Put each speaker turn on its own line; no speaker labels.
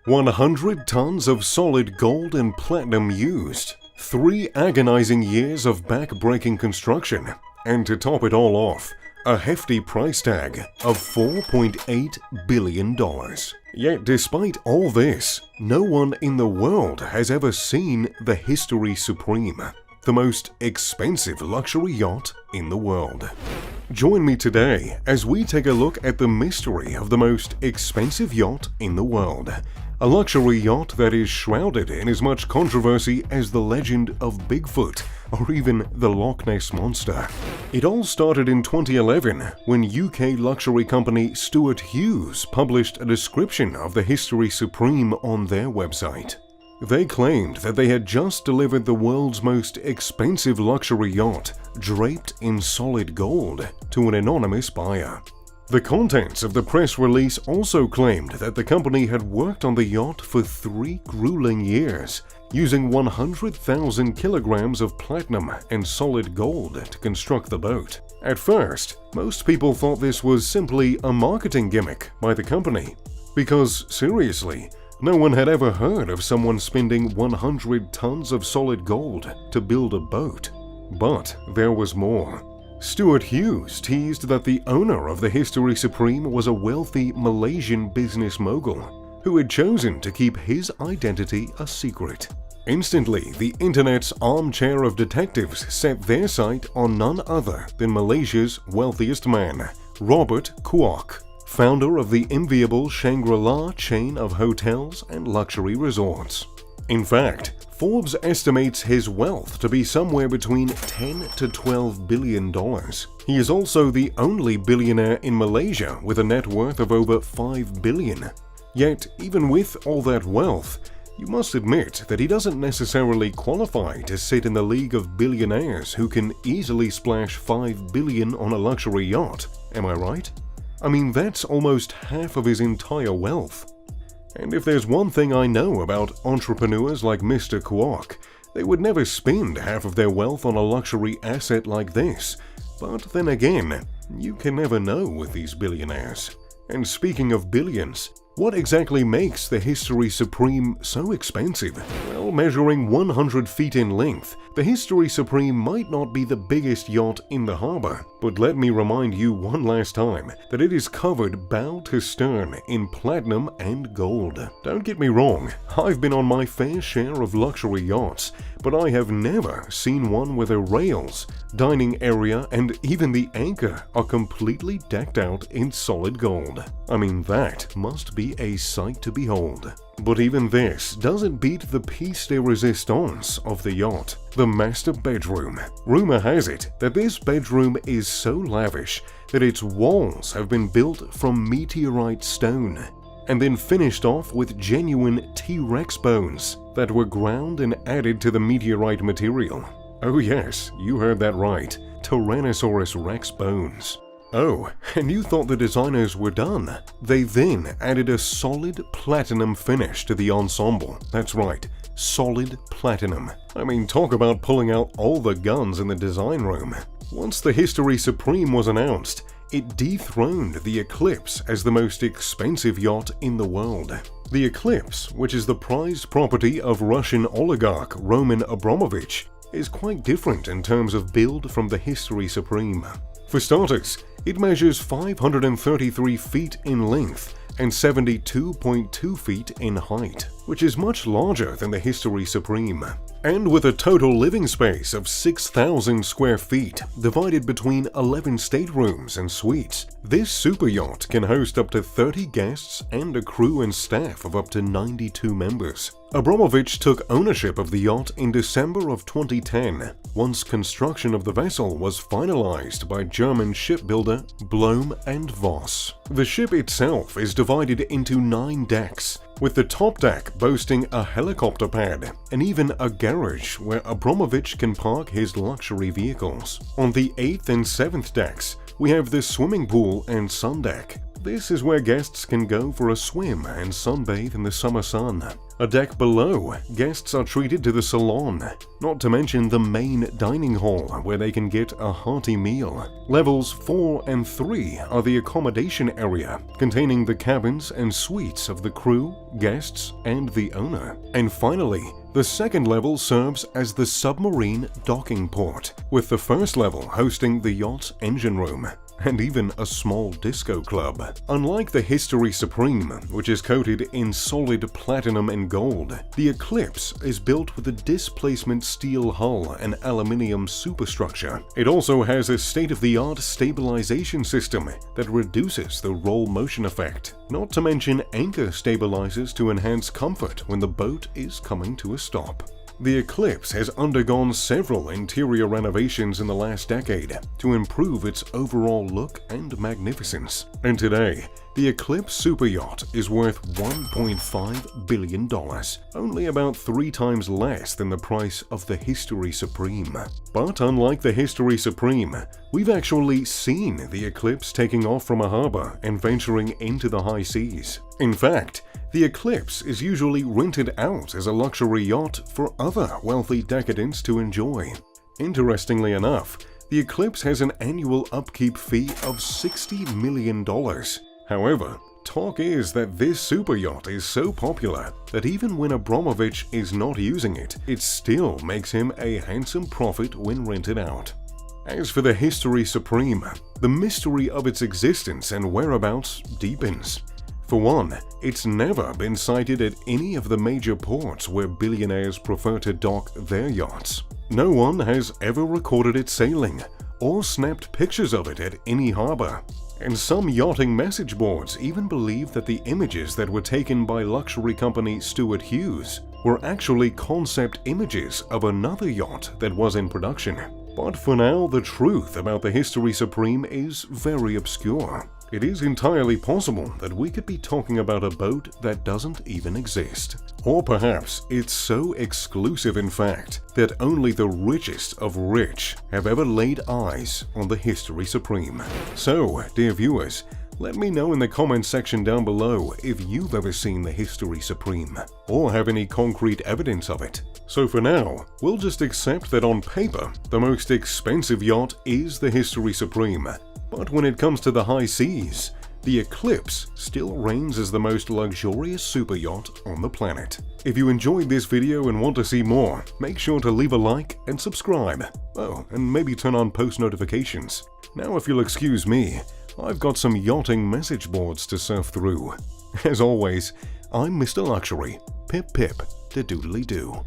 100 tons of solid gold and platinum used, 3 agonizing years of back-breaking construction, and to top it all off, a hefty price tag of $4.8 billion. Yet despite all this, no one in the world has ever seen the History Supreme, the most expensive luxury yacht in the world. Join me today as we take a look at the mystery of the most expensive yacht in the world. A luxury yacht that is shrouded in as much controversy as the legend of Bigfoot or even the Loch Ness Monster. It all started in 2011 when UK luxury company Stuart Hughes published a description of the History Supreme on their website. They claimed that they had just delivered the world's most expensive luxury yacht, draped in solid gold, to an anonymous buyer. The contents of the press release also claimed that the company had worked on the yacht for 3 grueling years, using 100,000 kilograms of platinum and solid gold to construct the boat. At first, most people thought this was simply a marketing gimmick by the company, because seriously, no one had ever heard of someone spending 100 tons of solid gold to build a boat. But there was more. Stuart Hughes teased that the owner of the History Supreme was a wealthy Malaysian business mogul who had chosen to keep his identity a secret. Instantly, the internet's armchair of detectives set their sight on none other than Malaysia's wealthiest man, Robert Kuok, founder of the enviable Shangri-La chain of hotels and luxury resorts. In fact, Forbes estimates his wealth to be somewhere between $10 to $12 billion. He is also the only billionaire in Malaysia with a net worth of over $5 billion. Yet, even with all that wealth, you must admit that he doesn't necessarily qualify to sit in the league of billionaires who can easily splash $5 billion on a luxury yacht, am I right? I mean, that's almost half of his entire wealth. And if there's one thing I know about entrepreneurs like Mr. Kuok, they would never spend half of their wealth on a luxury asset like this. But then again, you can never know with these billionaires. And speaking of billions, what exactly makes the History Supreme so expensive? Well, measuring 100 feet in length, the History Supreme might not be the biggest yacht in the harbor, but let me remind you one last time that it is covered bow to stern in platinum and gold. Don't get me wrong, I've been on my fair share of luxury yachts, but I have never seen one where the rails, dining area, and even the anchor are completely decked out in solid gold. I mean, that must be a sight to behold. But even this doesn't beat the piece de resistance of the yacht, the master bedroom. Rumor has it that this bedroom is so lavish that its walls have been built from meteorite stone and then finished off with genuine T-Rex bones that were ground and added to the meteorite material. Oh yes, you heard that right, Tyrannosaurus Rex bones. Oh, and you thought the designers were done. They then added a solid platinum finish to the ensemble. That's right, solid platinum. I mean, talk about pulling out all the guns in the design room. Once the History Supreme was announced, it dethroned the Eclipse as the most expensive yacht in the world. The Eclipse, which is the prized property of Russian oligarch Roman Abramovich, is quite different in terms of build from the History Supreme. For starters, it measures 533 feet in length and 72.2 feet in height, which is much larger than the History Supreme. And with a total living space of 6,000 square feet divided between 11 staterooms and suites, this super yacht can host up to 30 guests and a crew and staff of up to 92 members. Abramovich took ownership of the yacht in December of 2010, once construction of the vessel was finalized by German shipbuilder Blohm and Voss. The ship itself is divided into 9 decks, with the top deck boasting a helicopter pad and even a garage where Abramovich can park his luxury vehicles. On the 8th and 7th decks, we have the swimming pool and sun deck. This is where guests can go for a swim and sunbathe in the summer sun. A deck below, guests are treated to the salon, not to mention the main dining hall where they can get a hearty meal. Levels 4 and 3 are the accommodation area, containing the cabins and suites of the crew, guests, and the owner. And finally, the second level serves as the submarine docking port, with the first level hosting the yacht's engine room, and even a small disco club. Unlike the History Supreme, which is coated in solid platinum and gold, the Eclipse is built with a displacement steel hull and aluminium superstructure. It also has a state-of-the-art stabilization system that reduces the roll motion effect, not to mention anchor stabilizers to enhance comfort when the boat is coming to a stop. The Eclipse has undergone several interior renovations in the last decade to improve its overall look and magnificence. And today, the Eclipse super yacht is worth $1.5 billion, only about 3 times less than the price of the History Supreme. But unlike the History Supreme, we've actually seen the Eclipse taking off from a harbor and venturing into the high seas. In fact, the Eclipse is usually rented out as a luxury yacht for other wealthy decadents to enjoy. Interestingly enough, the Eclipse has an annual upkeep fee of $60 million. However, talk is that this super yacht is so popular that even when Abramovich is not using it, it still makes him a handsome profit when rented out. As for the History Supreme, the mystery of its existence and whereabouts deepens. For one, it's never been sighted at any of the major ports where billionaires prefer to dock their yachts. No one has ever recorded it sailing or snapped pictures of it at any harbor. And some yachting message boards even believe that the images that were taken by luxury company Stuart Hughes were actually concept images of another yacht that was in production. But for now, the truth about the History Supreme is very obscure. It is entirely possible that we could be talking about a boat that doesn't even exist. Or perhaps it's so exclusive in fact that only the richest of rich have ever laid eyes on the History Supreme. So, dear viewers, let me know in the comments section down below if you've ever seen the History Supreme, or have any concrete evidence of it. So for now, we'll just accept that on paper, the most expensive yacht is the History Supreme. But when it comes to the high seas, the Eclipse still reigns as the most luxurious super yacht on the planet. If you enjoyed this video and want to see more, make sure to leave a like and subscribe. Oh, and maybe turn on post notifications. Now if you'll excuse me, I've got some yachting message boards to surf through. As always, I'm Mr. Luxury. Pip pip, de doodly doo.